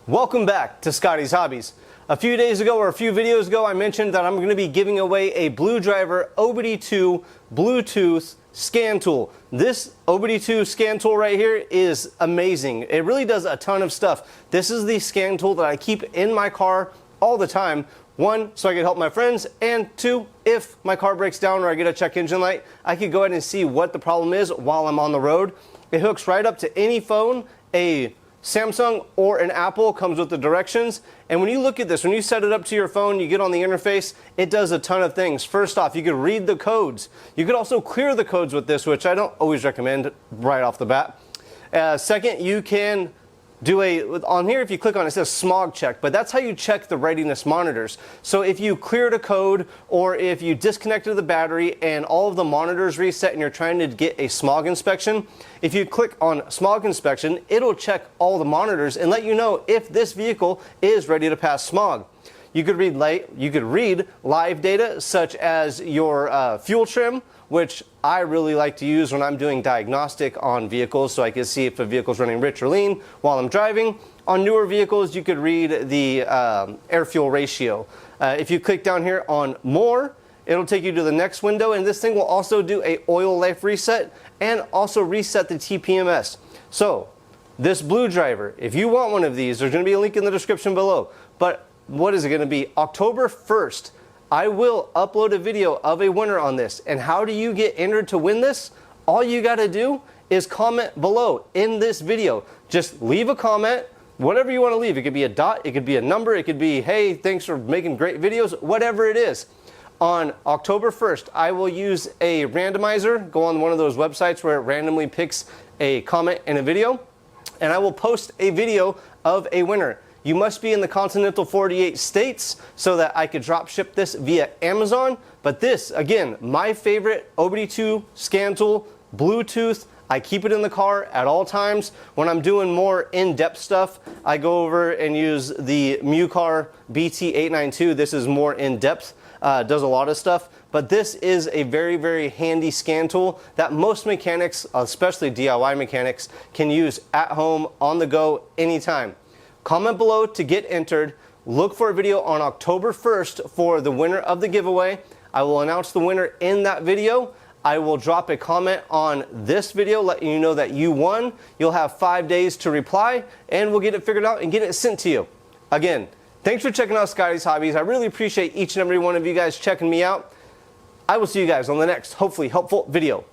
Welcome back to Scotty's Hobbies. A few days ago or a few videos ago I mentioned that I'm going to be giving away a BlueDriver OBD2 Bluetooth scan tool. This OBD2 scan tool right here is amazing. It really does a ton of stuff. This is the scan tool that I keep in my car all the time. One, so I can help my friends, and two, if my car breaks down or I get a check engine light, I can go ahead and see what the problem is while I'm on the road. It hooks right up to any phone, a Samsung or an Apple, comes with the directions. And when you look at this, when you set it up to your phone, you get on the interface, it does a ton of things. First off, you could read the codes. You could also clear the codes with this, which I don't always recommend right off the bat. Second, you can do on here, if you click on it, it says smog check, but that's how you check the readiness monitors. So if you cleared a code or if you disconnected the battery and all of the monitors reset and you're trying to get a smog inspection, if you click on smog inspection, it'll check all the monitors and let you know if this vehicle is ready to pass smog. You could read live data such as your fuel trim, which I really like to use when I'm doing diagnostic on vehicles so I can see if a vehicle's running rich or lean while I'm driving. On newer vehicles, you could read the air-fuel ratio. If you click down here on more, it'll take you to the next window, and this thing will also do a oil life reset and also reset the TPMS. So this BlueDriver, if you want one of these, there's going to be a link in the description below. But what is it going to be? October 1st. I will upload a video of a winner on this. And how do you get entered to win this? All you got to do is comment below in this video. Just leave a comment, whatever you want to leave. It could be a dot, it could be a number, it could be, hey, thanks for making great videos, whatever it is. On October 1st, I will use a randomizer, go on one of those websites where it randomly picks a comment in a video, and I will post a video of a winner. You must be in the continental 48 states so that I could drop ship this via Amazon. But this, again, my favorite OBD2 scan tool, Bluetooth. I keep it in the car at all times. When I'm doing more in-depth stuff, I go over and use the MuCar BT892. This is more in-depth, does a lot of stuff. But this is a very, very handy scan tool that most mechanics, especially DIY mechanics, can use at home, on the go, anytime. Comment below to get entered. Look for a video on October 1st for the winner of the giveaway. I will announce the winner in that video. I will drop a comment on this video letting you know that you won. You'll have 5 days to reply and we'll get it figured out and get it sent to you. Again, thanks for checking out Scotty's Hobbies. I really appreciate each and every one of you guys checking me out. I will see you guys on the next, hopefully helpful video.